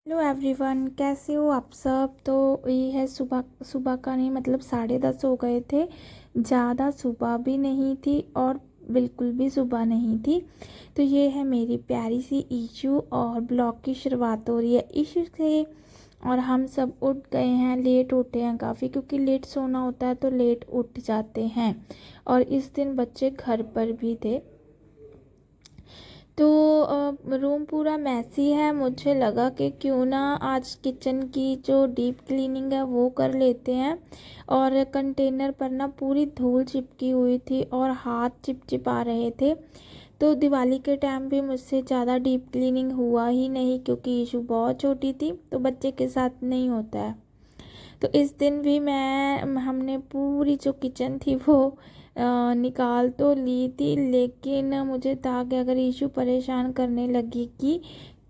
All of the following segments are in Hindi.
हेलो एवरीवन, कैसे हो आप सब। तो ये है सुबह सुबह का नहीं, मतलब 10:30 हो गए थे। ज़्यादा सुबह भी नहीं थी और बिल्कुल भी सुबह नहीं थी। तो ये है मेरी प्यारी सी ईशू और ब्लॉग की शुरुआत हो रही है ईशू से। और हम सब उठ गए हैं, लेट उठे हैं काफ़ी, क्योंकि लेट सोना होता है तो लेट उठ जाते हैं। और इस दिन बच्चे घर पर भी थे। तो रूम पूरा मैसी है। मुझे लगा कि क्यों ना आज किचन की जो डीप क्लीनिंग है वो कर लेते हैं। और कंटेनर पर ना पूरी धूल चिपकी हुई थी और हाथ चिपचिपा रहे थे। तो दिवाली के टाइम भी मुझसे ज़्यादा डीप क्लीनिंग हुआ ही नहीं, क्योंकि इशू बहुत छोटी थी तो बच्चे के साथ नहीं होता है। तो इस दिन भी हमने पूरी जो किचन थी वो निकाल तो ली थी, लेकिन मुझे था कि अगर ईशू परेशान करने लगेगी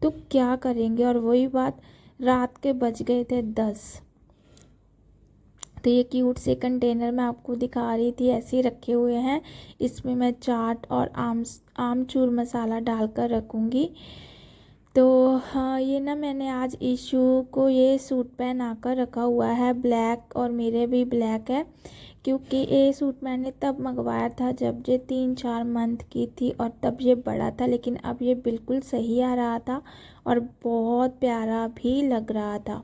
तो क्या करेंगे। और वही बात, रात के बज गए थे 10। तो ये क्यूट से कंटेनर मैं आपको दिखा रही थी, ऐसे ही रखे हुए हैं। इसमें मैं चाट और आमचूर मसाला डालकर रखूँगी। तो हाँ, ये ना मैंने आज ईशू को ये सूट पहना कर रखा हुआ है, ब्लैक, और मेरे भी ब्लैक है। क्योंकि ये सूट मैंने तब मंगवाया था जब ये 3-4 मंथ की थी, और तब ये बड़ा था, लेकिन अब ये बिल्कुल सही आ रहा था और बहुत प्यारा भी लग रहा था।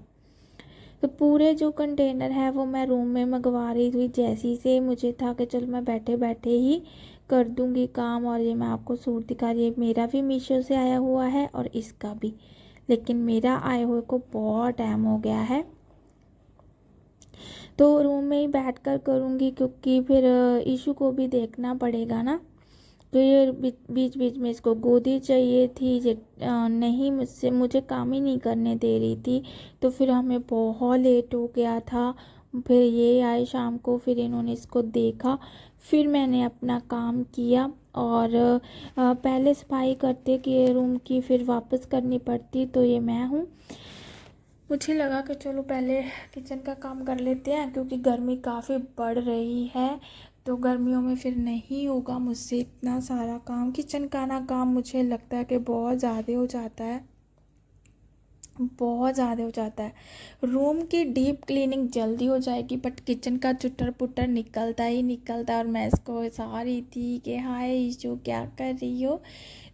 तो पूरे जो कंटेनर है वो मैं रूम में मंगवा रही थी। जैसी से मुझे था कि चल मैं बैठे बैठे ही कर दूंगी काम। और ये मैं आपको सूट दिखा रही है, मेरा भी मीशो से आया हुआ है और इसका भी, लेकिन मेरा आए हुए को बहुत टाइम हो गया है। तो रूम में ही बैठ कर करूँगी, क्योंकि फिर ईशू को भी देखना पड़ेगा ना। तो ये बीच बीच में इसको गोदी चाहिए थी। ये नहीं, मुझे काम ही नहीं करने दे रही थी। तो फिर हमें बहुत लेट हो गया था। फिर ये आए शाम को, फिर इन्होंने इसको देखा, फिर मैंने अपना काम किया। और पहले सफाई करते कि रूम की फिर वापस करनी पड़ती, तो ये मैं हूँ। मुझे लगा कि चलो पहले किचन का काम कर लेते हैं, क्योंकि गर्मी काफ़ी बढ़ रही है। तो गर्मियों में फिर नहीं होगा मुझसे इतना सारा काम। किचन का ना काम मुझे लगता है कि बहुत ज़्यादा हो जाता है, बहुत ज़्यादा हो जाता है। रूम की डीप क्लीनिंग जल्दी हो जाएगी, बट किचन का चुटर पुटर निकलता ही निकलता है। और मैं इसको सहा रही थी कि हाय ईशू क्या कर रही हो।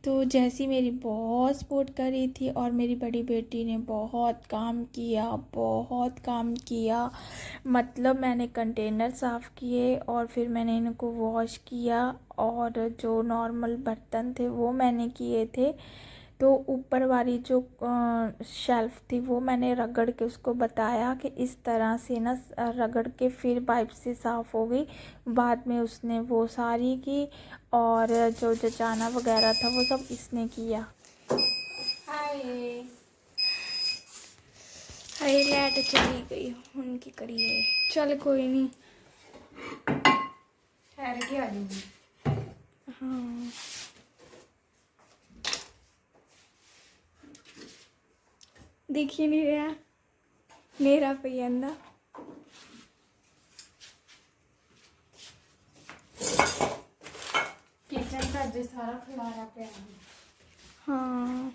तो जैसी मेरी बहुत सपोर्ट कर रही थी, और मेरी बड़ी बेटी ने बहुत काम किया, बहुत काम किया। मतलब मैंने कंटेनर साफ़ किए और फिर मैंने इनको वॉश किया, और जो नॉर्मल बर्तन थे वो मैंने किए थे। तो ऊपर वाली जो शेल्फ़ थी वो मैंने रगड़ के उसको बताया कि इस तरह से ना रगड़ के फिर पाइप से साफ़ हो गई। बाद में उसने वो सारी की, और जो जचाना वगैरह था वो सब इसने किया। हाय हाय, लाइट चली गई उनकी करिए। चल कोई नहीं, ठहर के आ जाऊंगी। हाँ, दिख ही नहीं रहा मेरा पहिया। किचन का जो सारा खिलारा पे है। हाँ,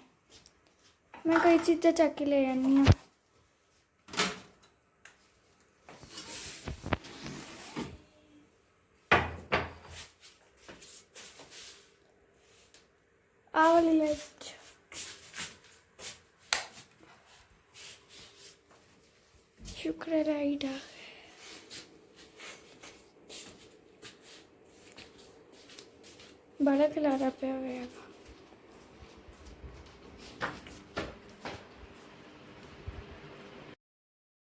मैं कई चीज़ें चक के ले आनी हूँ। आ वाली लाइट शुक्र है राइट आ। बड़ा खिलारा पे आ गया।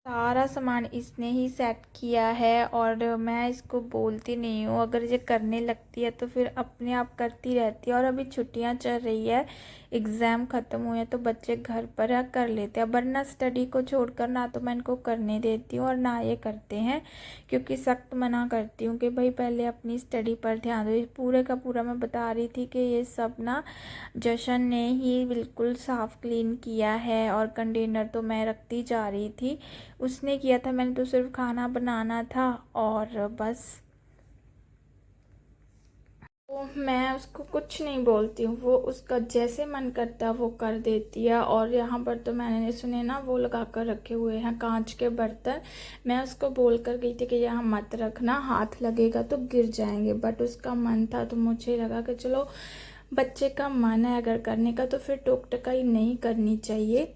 सारा सामान इसने ही सेट किया है, और मैं इसको बोलती नहीं हूँ। अगर ये करने लगती है तो फिर अपने आप करती रहती है। और अभी छुट्टियाँ चल रही है, एग्ज़ाम ख़त्म हुए हैं, तो बच्चे घर पर है कर लेते हैं। वरना स्टडी को छोड़कर ना तो मैं इनको करने देती हूँ और ना ये करते हैं, क्योंकि सख्त मना करती हूँ कि भाई पहले अपनी स्टडी पर ध्यान दो। पूरे का पूरा मैं बता रही थी कि ये सब ना जशन ने ही बिल्कुल साफ़ क्लीन किया है, और कंटेनर तो मैं रखती जा रही थी, उसने किया था। मैंने तो सिर्फ खाना बनाना था और बस। तो मैं उसको कुछ नहीं बोलती हूँ, वो उसका जैसे मन करता है वो कर देती है। और यहाँ पर तो मैंने सुने ना वो लगा कर रखे हुए हैं कांच के बर्तन। मैं उसको बोल कर गई थी कि यहाँ मत रखना, हाथ लगेगा तो गिर जाएंगे, बट उसका मन था तो मुझे लगा कि चलो बच्चे का मन है अगर करने का तो फिर टोक टकाई नहीं करनी चाहिए।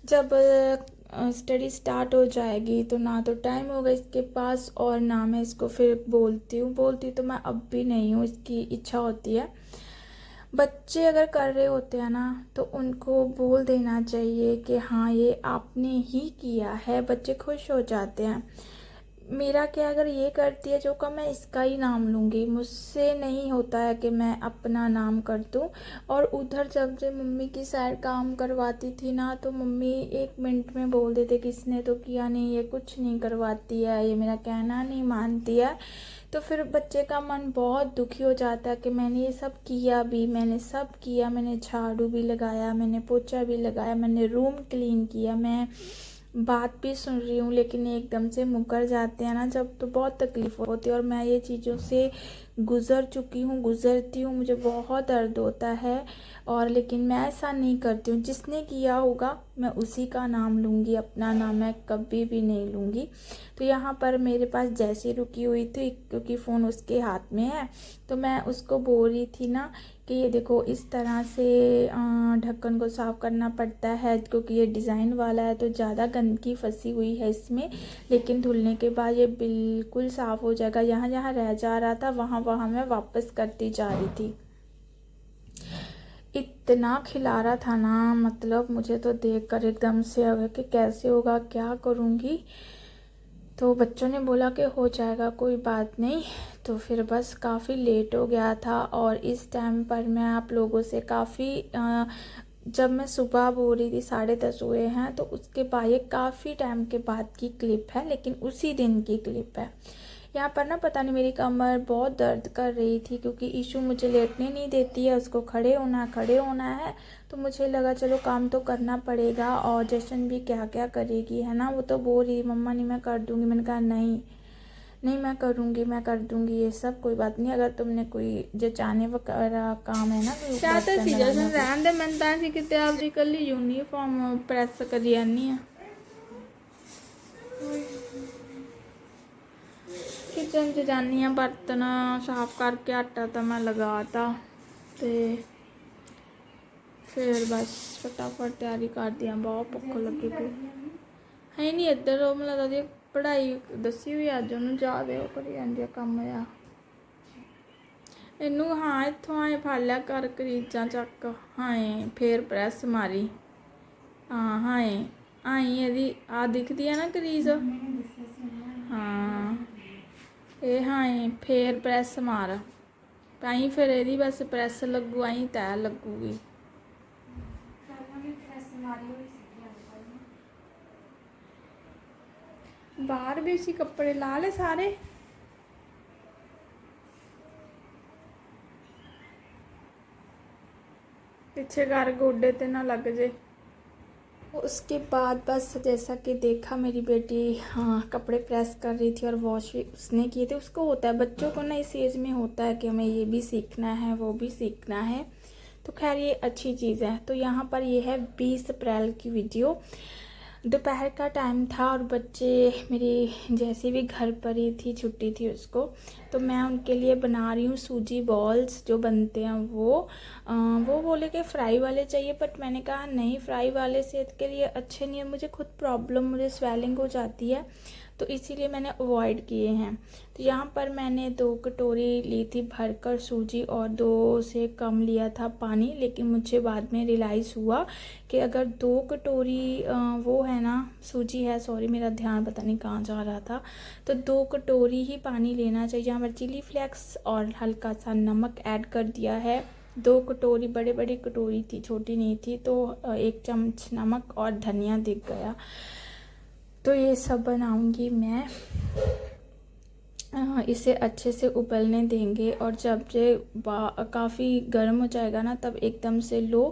जब स्टडी स्टार्ट हो जाएगी तो ना तो टाइम होगा इसके पास और ना मैं इसको फिर बोलती तो मैं अब भी नहीं हूँ, इसकी इच्छा होती है। बच्चे अगर कर रहे होते हैं ना तो उनको बोल देना चाहिए कि हाँ ये आपने ही किया है, बच्चे खुश हो जाते हैं। मेरा क्या, अगर ये करती है जो का मैं इसका ही नाम लूँगी, मुझसे नहीं होता है कि मैं अपना नाम कर दूँ। और उधर जब से मम्मी की साइड काम करवाती थी ना तो मम्मी 1 मिनट में बोल देते कि इसने तो किया नहीं, ये कुछ नहीं करवाती है, ये मेरा कहना नहीं मानती है। तो फिर बच्चे का मन बहुत दुखी हो जाता है कि मैंने ये सब किया भी, मैंने सब किया, मैंने झाड़ू भी लगाया, मैंने पोछा भी लगाया, मैंने रूम क्लीन किया, मैं बात भी सुन रही हूँ, लेकिन एकदम से मुकर जाते हैं ना जब तो बहुत तकलीफ होती है। और मैं ये चीज़ों से गुज़र चुकी हूँ, गुज़रती हूँ, मुझे बहुत दर्द होता है। और लेकिन मैं ऐसा नहीं करती हूँ, जिसने किया होगा मैं उसी का नाम लूँगी, अपना नाम मैं कभी भी नहीं लूँगी। तो यहाँ पर मेरे पास जैसे रुकी हुई थी क्योंकि फ़ोन उसके हाथ में है तो मैं उसको बोल रही थी ना कि ये देखो इस तरह से ढक्कन को साफ़ करना पड़ता है क्योंकि ये डिज़ाइन वाला है तो ज़्यादा गंदगी फंसी हुई है इसमें, लेकिन धुलने के बाद ये बिल्कुल साफ़ हो जाएगा। यहाँ जहाँ रह जा रहा था वहाँ वहाँ मैं वापस करती जा रही थी। इतना खिला रहा था ना, मतलब मुझे तो देखकर एकदम से लगा कि कैसे होगा, क्या करूँगी। तो बच्चों ने बोला कि हो जाएगा कोई बात नहीं। तो फिर बस काफ़ी लेट हो गया था और इस टाइम पर मैं आप लोगों से काफ़ी जब मैं सुबह बोल रही थी 10:30 हुए हैं तो उसके बाद ये काफ़ी टाइम के बाद की क्लिप है, लेकिन उसी दिन की क्लिप है। यहाँ पर ना पता नहीं मेरी कमर बहुत दर्द कर रही थी क्योंकि ईशू मुझे लेटने नहीं देती है, उसको खड़े होना है। तो मुझे लगा चलो काम तो करना पड़ेगा। और जशन भी क्या क्या करेगी है ना, वो तो बोल रही मम्मा नहीं मैं कर दूँगी। मैंने कहा नहीं नहीं मैं कर दूँगी ये सब, कोई बात नहीं। अगर तुमने कोई जचाने वगैरह काम है ना तो रहन दे, मैं तो कितने आप कल यूनीफॉर्म प्रेस करी आनी है। किचन च जानी हाँ, बर्तन साफ करके आटा तो मैं लगाता तो फिर बस फटाफट तैयारी कर दी। बहुत भुख लगी पई है नहीं इधर, मतलब दी पढ़ाई दसी हुई अज उन्होंने जादे वो करी जाती है कम आ इनू। हाँ इतों आए फड़ लिया कर करीजा चक, हाँ फिर प्रैस मारी, हाँ हाँ आई यदि आ दिखती है ना करीज, हाँ ये हाँ फिर प्रैस मार आई, फिर यदि बस प्रैस लगू आई तय लगूगी। बाहर भी उसी कपड़े ला ले सारे, पीछे घर गोडे ते ना लग जे। उसके बाद बस जैसा कि देखा मेरी बेटी हाँ कपड़े प्रेस कर रही थी और वॉश भी उसने किए थे। उसको होता है, बच्चों को ना इस एज में होता है कि हमें ये भी सीखना है वो भी सीखना है, तो खैर ये अच्छी चीज़ है। तो यहाँ पर ये है 20 अप्रैल की वीडियो। दोपहर का टाइम था और बच्चे मेरी जैसे भी घर पर ही थी, छुट्टी थी उसको, तो मैं उनके लिए बना रही हूँ सूजी बॉल्स जो बनते हैं वो बोले कि फ्राई वाले चाहिए, बट मैंने कहा नहीं फ्राई वाले सेहत के लिए अच्छे नहीं है, मुझे खुद प्रॉब्लम, मुझे स्वेलिंग हो जाती है तो इसीलिए मैंने अवॉइड किए हैं। तो यहाँ पर मैंने 2 कटोरी ली थी भरकर सूजी और 2 से कम लिया था पानी, लेकिन मुझे बाद में रियलाइज़ हुआ कि अगर 2 कटोरी वो है ना सूजी है, सॉरी मेरा ध्यान पता नहीं कहाँ जा रहा था, तो 2 कटोरी ही पानी लेना चाहिए। यहाँ पर चिली फ्लेक्स और हल्का सा नमक ऐड कर दिया है। 2 कटोरी, बड़े बड़ी कटोरी थी छोटी नहीं थी, तो 1 चम्मच नमक और धनिया दिख गया। तो ये सब बनाऊंगी मैं, इसे अच्छे से उबलने देंगे और जब ये काफ़ी गर्म हो जाएगा ना तब एकदम से लो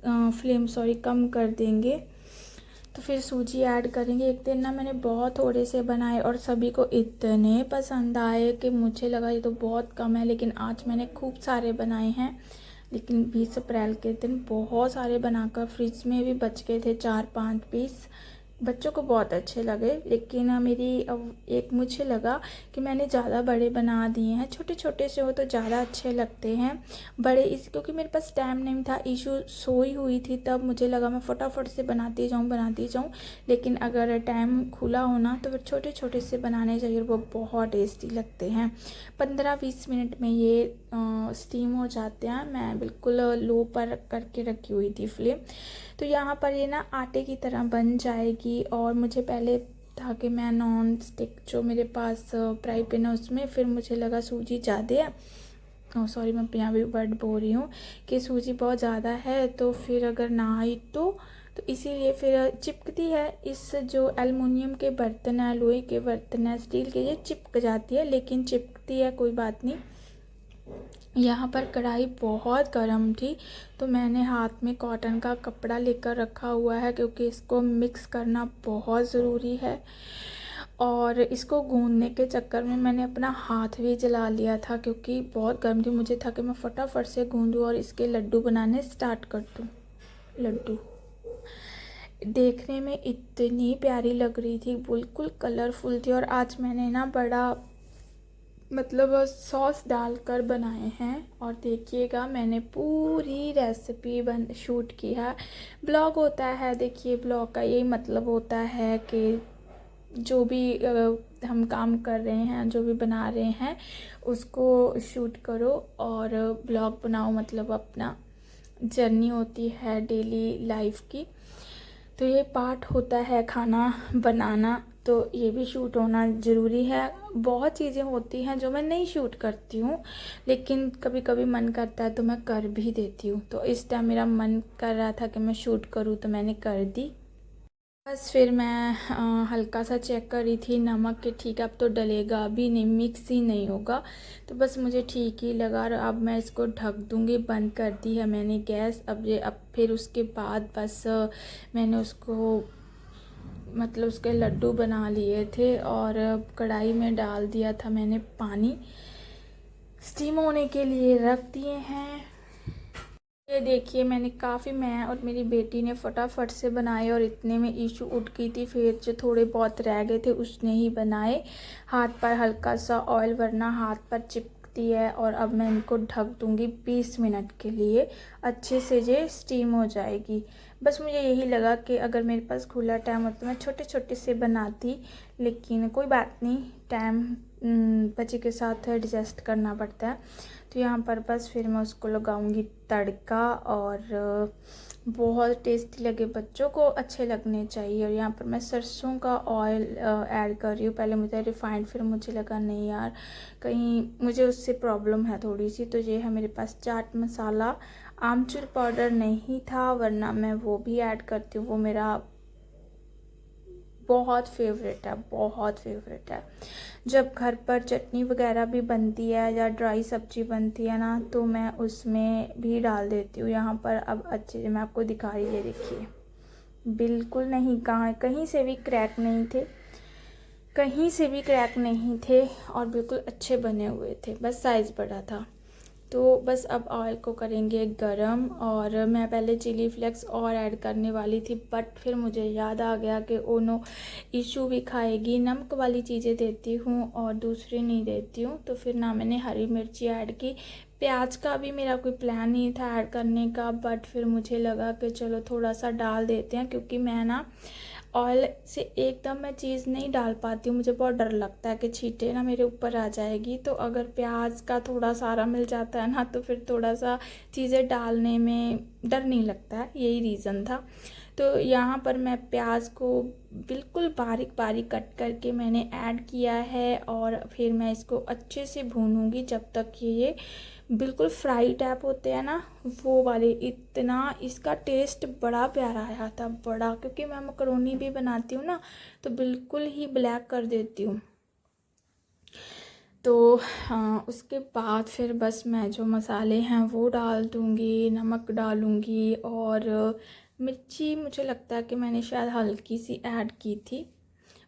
फ्लेम कम कर देंगे। तो फिर सूजी ऐड करेंगे। एक दिन ना मैंने बहुत थोड़े से बनाए और सभी को इतने पसंद आए कि मुझे लगा ये तो बहुत कम है, लेकिन आज मैंने खूब सारे बनाए हैं। लेकिन 20 अप्रैल के दिन बहुत सारे बनाकर फ्रिज में भी बच गए थे 4-5 पीस। बच्चों को बहुत अच्छे लगे, लेकिन एक मुझे लगा कि मैंने ज़्यादा बड़े बना दिए हैं। छोटे छोटे से हो तो ज़्यादा अच्छे लगते हैं बड़े, क्योंकि मेरे पास टाइम नहीं था, ईशू सोई हुई थी, तब मुझे लगा मैं फटाफट से बनाती जाऊँ। लेकिन अगर टाइम खुला होना तो फिर छोटे छोटे से बनाने चाहिए, वो बहुत टेस्टी लगते हैं। 15-20 मिनट में ये स्टीम हो जाते हैं। मैं बिल्कुल लो पर करके रखी हुई थी फ्लेम। तो यहाँ पर ये ना आटे की तरह बन जाएगी। और मुझे पहले था कि मैं नॉन स्टिक जो मेरे पास फ्राई पैन है उसमें, फिर मुझे लगा सूजी ज़्यादा है, सॉरी मैं यहाँ भी वर्ड बोल रही हूँ कि सूजी बहुत ज़्यादा है, तो फिर अगर ना आई तो इसीलिए फिर चिपकती है। इस जो एल्युमिनियम के बर्तन है, लोहे के बर्तन है, स्टील के, ये चिपक जाती है, लेकिन चिपकती है कोई बात नहीं। यहाँ पर कढ़ाई बहुत गर्म थी, तो मैंने हाथ में कॉटन का कपड़ा लेकर रखा हुआ है, क्योंकि इसको मिक्स करना बहुत ज़रूरी है। और इसको गूंदने के चक्कर में मैंने अपना हाथ भी जला लिया था, क्योंकि बहुत गर्म थी। मुझे था कि मैं फटाफट से गूंदूँ और इसके लड्डू बनाने स्टार्ट कर दूँ। लड्डू देखने में इतनी प्यारी लग रही थी, बिल्कुल कलरफुल थी। और आज मैंने ना बड़ा मतलब सॉस डालकर बनाए हैं। और देखिएगा, मैंने पूरी रेसिपी शूट की है। ब्लॉग होता है, देखिए ब्लॉग का यही मतलब होता है कि जो भी हम काम कर रहे हैं, जो भी बना रहे हैं, उसको शूट करो और ब्लॉग बनाओ। मतलब अपना जर्नी होती है डेली लाइफ की, तो ये पार्ट होता है खाना बनाना, तो ये भी शूट होना ज़रूरी है। बहुत चीज़ें होती हैं जो मैं नहीं शूट करती हूँ, लेकिन कभी कभी मन करता है तो मैं कर भी देती हूँ। तो इस टाइम मेरा मन कर रहा था कि मैं शूट करूँ, तो मैंने कर दी। बस फिर मैं हल्का सा चेक कर रही थी नमक के, ठीक है अब तो डलेगा भी नहीं, मिक्स ही नहीं होगा, तो बस मुझे ठीक ही लगा। और अब मैं इसको ढक दूँगी, बंद कर दी है मैंने गैस। अब फिर उसके बाद बस मैंने उसको मतलब उसके लड्डू बना लिए थे और कढ़ाई में डाल दिया था मैंने पानी, स्टीम होने के लिए रख दिए हैं। ये देखिए, मैं और मेरी बेटी ने फटाफट से बनाए, और इतने में ईशू उठ गई थी, फिर जो थोड़े बहुत रह गए थे उसने ही बनाए। हाथ पर हल्का सा ऑयल, वरना हाथ पर चिपकती है। और अब मैं इनको ढक दूंगी 20 मिनट के लिए, अच्छे से ये स्टीम हो जाएगी। बस मुझे यही लगा कि अगर मेरे पास खुला टाइम होता तो मैं छोटे छोटे से बनाती, लेकिन कोई बात नहीं, टाइम बच्चे के साथ एडजस्ट करना पड़ता है। तो यहाँ पर बस फिर मैं उसको लगाऊंगी तड़का, और बहुत टेस्टी लगे, बच्चों को अच्छे लगने चाहिए। और यहाँ पर मैं सरसों का ऑयल ऐड कर रही हूँ। पहले मुझे रिफाइंड, फिर मुझे लगा नहीं यार, कहीं मुझे उससे प्रॉब्लम है थोड़ी सी। तो ये है मेरे पास चाट मसाला, आमचूर पाउडर नहीं था, वरना मैं वो भी ऐड करती हूँ। वो मेरा बहुत फेवरेट है। जब घर पर चटनी वगैरह भी बनती है या ड्राई सब्जी बनती है ना, तो मैं उसमें भी डाल देती हूँ। यहाँ पर अब अच्छे से मैं आपको दिखा रही, ये देखिए, बिल्कुल नहीं, कहीं से भी क्रैक नहीं थे, और बिल्कुल अच्छे बने हुए थे, बस साइज़ बड़ा था। तो बस अब ऑयल को करेंगे गरम। और मैं पहले चिली फ्लेक्स और ऐड करने वाली थी, बट फिर मुझे याद आ गया कि ओ नो, ईशू भी खाएगी, नमक वाली चीज़ें देती हूँ और दूसरी नहीं देती हूँ। तो फिर ना मैंने हरी मिर्ची ऐड की। प्याज का भी मेरा कोई प्लान नहीं था ऐड करने का, बट फिर मुझे लगा कि चलो थोड़ा सा डाल देते हैं, क्योंकि मैं ना ऑयल से एकदम मैं चीज़ नहीं डाल पाती हूँ, मुझे बहुत डर लगता है कि छींटे ना मेरे ऊपर आ जाएगी। तो अगर प्याज का थोड़ा सारा मिल जाता है ना, तो फिर थोड़ा सा चीज़ें डालने में डर नहीं लगता है, यही रीज़न था। तो यहाँ पर मैं प्याज को बिल्कुल बारीक बारीक कट करके मैंने ऐड किया है, और फिर मैं इसको अच्छे से भूनूंगी जब तक ये बिल्कुल फ्राई टाइप होते हैं ना, वो वाले। इतना इसका टेस्ट बड़ा प्यारा आया था, बड़ा, क्योंकि मैं मकरोनी भी बनाती हूँ ना, तो बिल्कुल ही ब्लैक कर देती हूँ। तो उसके बाद फिर बस मैं जो मसाले हैं वो डाल दूँगी, नमक डालूँगी, और मिर्ची मुझे लगता है कि मैंने शायद हल्की सी ऐड की थी,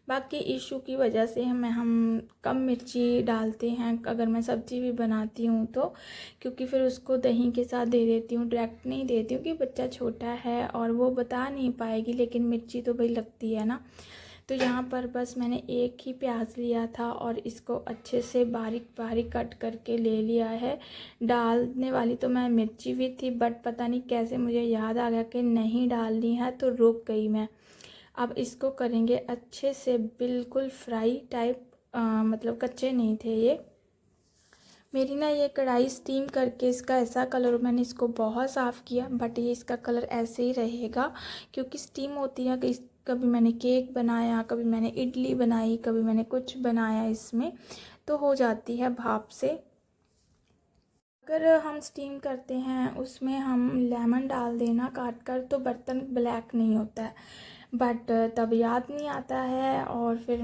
बाकी इशू की वजह से हम कम मिर्ची डालते हैं अगर मैं सब्ज़ी भी बनाती हूँ तो, क्योंकि फिर उसको दही के साथ दे देती हूँ, डायरेक्ट नहीं देती हूँ कि बच्चा छोटा है और वो बता नहीं पाएगी, लेकिन मिर्ची तो भाई लगती है ना। तो यहाँ पर बस मैंने एक ही प्याज लिया था और इसको अच्छे से बारीक बारीक कट करके ले लिया है। डालने वाली तो मैं मिर्ची भी थी, बट पता नहीं कैसे मुझे याद आ गया कि नहीं डालनी है, तो रुक गई मैं। अब इसको करेंगे अच्छे से बिल्कुल फ्राई टाइप, मतलब कच्चे नहीं थे ये। मेरी ना ये कढ़ाई स्टीम करके इसका ऐसा कलर, मैंने इसको बहुत साफ़ किया बट ये इसका कलर ऐसे ही रहेगा क्योंकि स्टीम होती है। कभी मैंने केक बनाया, कभी मैंने इडली बनाई, कभी मैंने कुछ बनाया इसमें, तो हो जाती है भाप से। अगर हम स्टीम करते हैं उसमें हम लेमन डाल देना काट कर, तो बर्तन ब्लैक नहीं होता है, बट तब याद नहीं आता है और फिर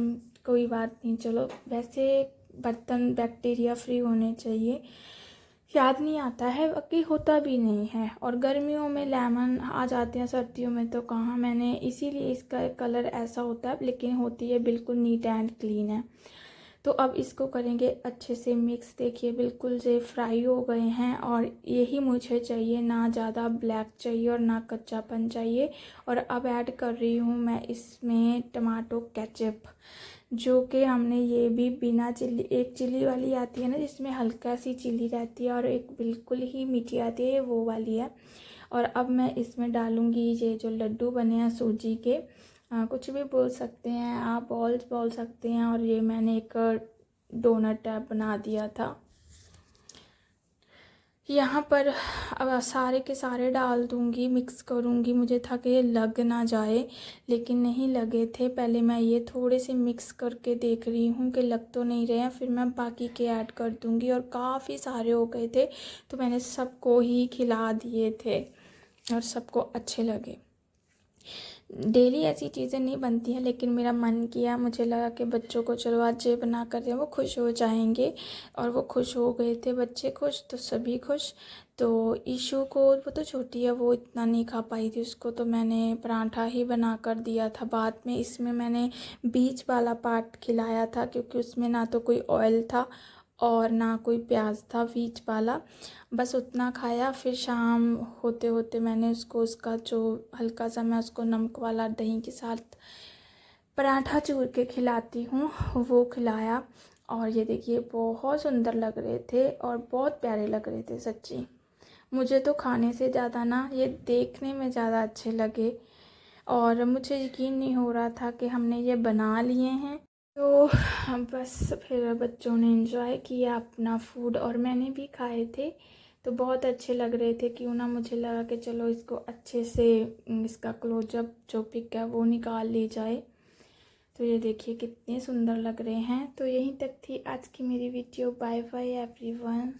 कोई बात नहीं, चलो वैसे बर्तन बैक्टीरिया फ्री होने चाहिए, याद नहीं आता है, बाकी होता भी नहीं है। और गर्मियों में लेमन आ जाते हैं, सर्दियों में तो कहाँ, मैंने इसीलिए इसका कलर ऐसा होता है, लेकिन होती है बिल्कुल नीट एंड क्लीन है। तो अब इसको करेंगे अच्छे से मिक्स। देखिए बिल्कुल से फ्राई हो गए हैं और यही मुझे चाहिए, ना ज़्यादा ब्लैक चाहिए और ना कच्चापन चाहिए। और अब ऐड कर रही हूँ मैं इसमें टमाटो केचप, जो कि हमने ये भी बिना चिल्ली, एक चिल्ली वाली आती है ना जिसमें हल्का सी चिल्ली रहती है और एक बिल्कुल ही मीठी आती है, वो वाली है। और अब मैं इसमें डालूँगी ये जो लड्डू बने हैं सूजी के, कुछ भी बोल सकते हैं आप, बॉल्स बोल सकते हैं, और ये मैंने एक डोनट टाइप बना दिया था। यहाँ पर अब सारे के सारे डाल दूँगी, मिक्स करूँगी। मुझे था कि ये लग ना जाए, लेकिन नहीं लगे थे। पहले मैं ये थोड़े से मिक्स करके देख रही हूँ कि लग तो नहीं रहे हैं, फिर मैं बाकी के ऐड कर दूँगी। और काफ़ी सारे हो गए थे तो मैंने सबको ही खिला दिए थे और सबको अच्छे लगे। डेली ऐसी चीज़ें नहीं बनती हैं, लेकिन मेरा मन किया, मुझे लगा कि बच्चों को चलो आज ये बना कर दें, वो खुश हो जाएंगे। और वो खुश हो गए थे, बच्चे खुश तो सभी खुश। तो ईशू को, वो तो छोटी है, वो इतना नहीं खा पाई थी, उसको तो मैंने पराठा ही बना कर दिया था। बाद में इसमें मैंने बीच वाला पार्ट खिलाया था क्योंकि उसमें ना तो कोई ऑयल था और ना कोई प्याज था, बीच वाला बस उतना खाया। फिर शाम होते होते मैंने उसको, उसका जो हल्का सा मैं उसको नमक वाला दही के साथ पराठा चूर के खिलाती हूँ, वो खिलाया। और ये देखिए बहुत सुंदर लग रहे थे और बहुत प्यारे लग रहे थे सच्ची। मुझे तो खाने से ज़्यादा ना ये देखने में ज़्यादा अच्छे लगे और मुझे यकीन नहीं हो रहा था कि हमने ये बना लिए हैं। तो बस फिर बच्चों ने एंजॉय किया अपना फूड और मैंने भी खाए थे, तो बहुत अच्छे लग रहे थे। क्यों ना, मुझे लगा कि चलो इसको अच्छे से इसका क्लोजअप जो पिक है वो निकाल ली जाए। तो ये देखिए कितने सुंदर लग रहे हैं। तो यहीं तक थी आज की मेरी वीडियो। Bye bye everyone.